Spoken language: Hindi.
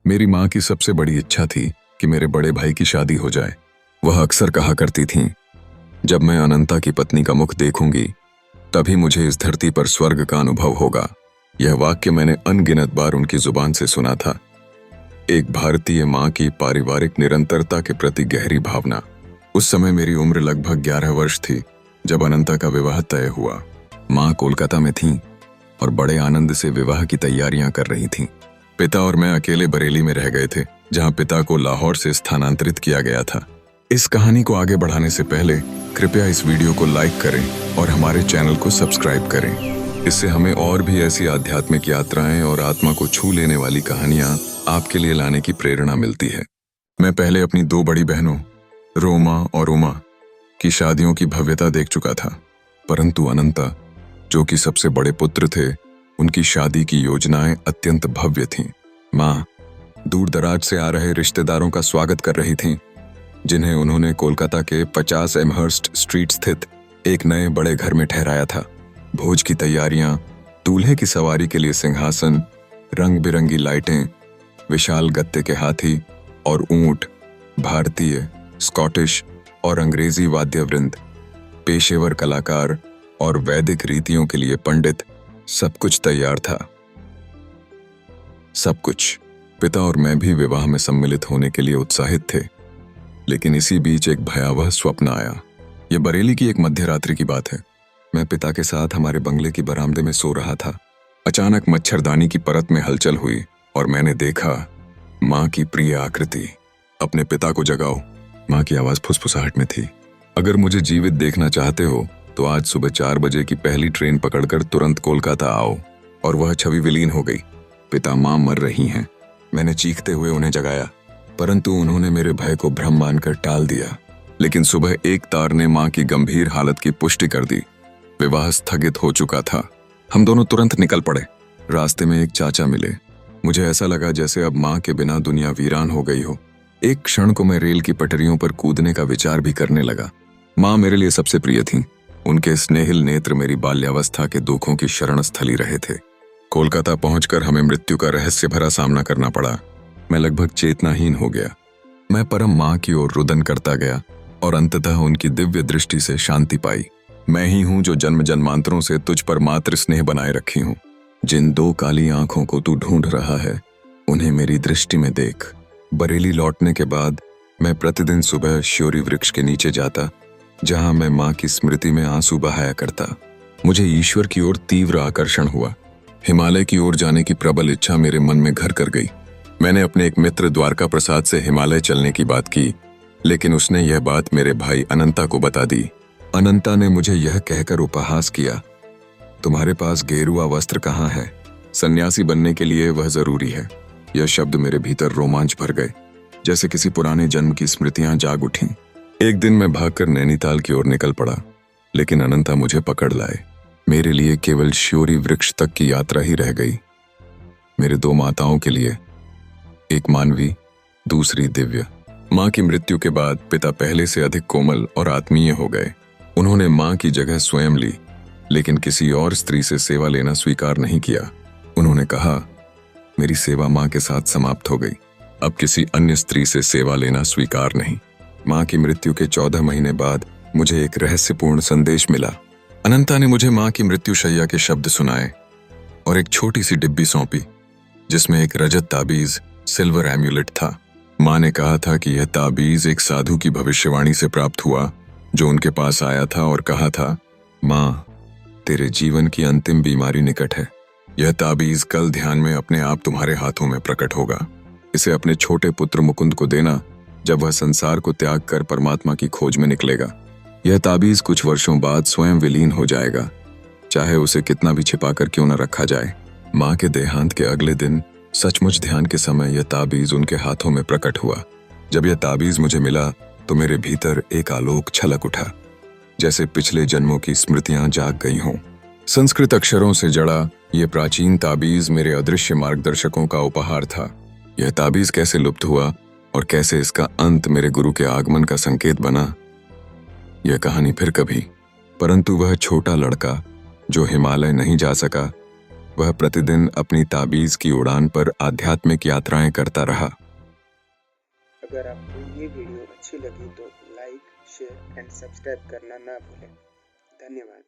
मेरी माँ की सबसे बड़ी इच्छा थी कि मेरे बड़े भाई की शादी हो जाए। वह अक्सर कहा करती थीं, जब मैं अनंता की पत्नी का मुख देखूंगी तभी मुझे इस धरती पर स्वर्ग का अनुभव होगा। यह वाक्य मैंने अनगिनत बार उनकी जुबान से सुना था। एक भारतीय माँ की पारिवारिक निरंतरता के प्रति गहरी भावना। उस समय मेरी उम्र लगभग 11 वर्ष थी जब अनंता का विवाह तय हुआ। माँ कोलकाता में थीं और बड़े आनंद से विवाह की तैयारियां कर रही थीं। पिता और मैं अकेले बरेली में रह गए थे, जहां पिता को लाहौर से स्थानांतरित किया गया था। इस कहानी को आगे बढ़ाने से पहले कृपया इस वीडियो को लाइक करें और हमारे चैनल को सब्सक्राइब करें। इससे हमें और भी ऐसी आध्यात्मिक यात्राएं और आत्मा को छू लेने वाली कहानियां आपके लिए लाने की प्रेरणा मिलती है। मैं पहले अपनी 2 बड़ी बहनों रोमा और उमा की शादियों की भव्यता देख चुका था, परंतु अनंता, जो कि सबसे बड़े पुत्र थे, उनकी शादी की योजनाएं अत्यंत भव्य थीं। माँ दूर दराज से आ रहे रिश्तेदारों का स्वागत कर रही थीं, जिन्हें उन्होंने कोलकाता के 50 एमहर्स्ट स्ट्रीट स्थित एक नए बड़े घर में ठहराया था। भोज की तैयारियां, दूल्हे की सवारी के लिए सिंहासन, रंग बिरंगी लाइटें, विशाल गत्ते के हाथी और ऊंट, भारतीय, स्कॉटिश और अंग्रेजी वाद्यवृंद, पेशेवर कलाकार और वैदिक रीतियों के लिए पंडित, सब कुछ तैयार था। सब कुछ। पिता और मैं भी विवाह में सम्मिलित होने के लिए उत्साहित थे, लेकिन इसी बीच एक भयावह स्वप्न आया। यह बरेली की एक मध्य रात्रि की बात है। मैं पिता के साथ हमारे बंगले की बरामदे में सो रहा था। अचानक मच्छरदानी की परत में हलचल हुई और मैंने देखा माँ की प्रिय आकृति। अपने पिता को जगाओ, माँ की आवाज फुसफुसाहट में थी। अगर मुझे जीवित देखना चाहते हो तो आज सुबह 4 बजे की पहली ट्रेन पकड़कर तुरंत कोलकाता आओ। और वह छवि विलीन हो गई। पिता, माँ मर रही हैं। मैंने चीखते हुए उन्हें जगाया, परंतु उन्होंने मेरे भय को भ्रम मानकर टाल दिया। लेकिन सुबह एक तार ने माँ की गंभीर हालत की पुष्टि कर दी। विवाह स्थगित हो चुका था। हम दोनों तुरंत निकल पड़े। रास्ते में एक चाचा मिले। मुझे ऐसा लगा जैसे अब माँ के बिना दुनिया वीरान हो गई हो। एक क्षण को मैं रेल की पटरियों पर कूदने का विचार भी करने लगा। माँ मेरे लिए सबसे प्रिय थीं। उनके स्नेहिल नेत्र मेरी बाल्यावस्था के दुखों की शरण स्थली रहे थे। कोलकाता पहुंचकर हमें मृत्यु का रहस्य भरा सामना करना पड़ा। मैं लगभग चेतनाहीन हो गया। मैं परम माँ की ओर रुदन करता गया और अंततः उनकी दिव्य दृष्टि से शांति पाई। मैं ही हूं जो जन्म जन्मांतरों से तुझ पर मातृ स्नेह बनाए रखी हूं। जिन 2 काली आंखों को तू ढूंढ रहा है, उन्हें मेरी दृष्टि में देख। बरेली लौटने के बाद मैं प्रतिदिन सुबह श्योरी वृक्ष के नीचे जाता, जहां मैं माँ की स्मृति में आंसू बहाया करता। मुझे ईश्वर की ओर तीव्र आकर्षण हुआ। हिमालय की ओर जाने की प्रबल इच्छा मेरे मन में घर कर गई। मैंने अपने एक मित्र द्वारका प्रसाद से हिमालय चलने की बात की, लेकिन उसने यह बात मेरे भाई अनंता को बता दी। अनंता ने मुझे यह कहकर उपहास किया, तुम्हारे पास गेरुआ वस्त्र कहाँ है? सन्यासी बनने के लिए वह जरूरी है। यह शब्द मेरे भीतर रोमांच भर गए, जैसे किसी पुराने जन्म की स्मृतियां जाग उठीं। एक दिन मैं भागकर नैनीताल की ओर निकल पड़ा, लेकिन अनंता मुझे पकड़ लाए। मेरे लिए केवल श्योरी वृक्ष तक की यात्रा ही रह गई। मेरे 2 माताओं के लिए, एक मानवी, दूसरी दिव्य। माँ की मृत्यु के बाद पिता पहले से अधिक कोमल और आत्मीय हो गए। उन्होंने माँ की जगह स्वयं ली, लेकिन किसी और स्त्री से सेवा लेना स्वीकार नहीं किया। उन्होंने कहा, मेरी सेवा माँ के साथ समाप्त हो गई। अब किसी अन्य स्त्री से सेवा लेना स्वीकार नहीं। माँ की मृत्यु के 14 महीने बाद मुझे एक रहस्यपूर्ण संदेश मिला। अनंता ने मुझे माँ की मृत्युशैया के शब्द सुनाए और एक छोटी सी डिब्बी सौंपी, जिसमें एक रजत ताबीज, सिल्वर एम्यूलेट था। माँ ने कहा था कि यह ताबीज एक साधु की भविष्यवाणी से प्राप्त हुआ, जो उनके पास आया था और कहा था, माँ, तेरे जीवन की अंतिम बीमारी निकट है। यह ताबीज कल ध्यान में अपने आप तुम्हारे हाथों में प्रकट होगा। इसे अपने छोटे पुत्र मुकुंद को देना, जब वह संसार को त्याग कर परमात्मा की खोज में निकलेगा। यह ताबीज कुछ वर्षों बाद स्वयं विलीन हो जाएगा, चाहे उसे कितना भी छिपाकर क्यों न रखा जाए। माँ के देहांत के अगले दिन सचमुच ध्यान के समय यह ताबीज उनके हाथों में प्रकट हुआ। जब यह ताबीज मुझे मिला तो मेरे भीतर एक आलोक छलक उठा, जैसे पिछले जन्मों की स्मृतियां जाग गई हों। संस्कृत अक्षरों से जड़ा यह प्राचीन ताबीज मेरे अदृश्य मार्गदर्शकों का उपहार था। यह ताबीज कैसे लुप्त हुआ और कैसे इसका अंत मेरे गुरु के आगमन का संकेत बना, यह कहानी फिर कभी। परंतु वह छोटा लड़का जो हिमालय नहीं जा सका, वह प्रतिदिन अपनी ताबीज की उड़ान पर आध्यात्मिक यात्राएं करता रहा। अगर आपको ये वीडियो अच्छी लगी तो लाइक, शेयर एंड सब्सक्राइब करना ना भूलें। धन्यवाद।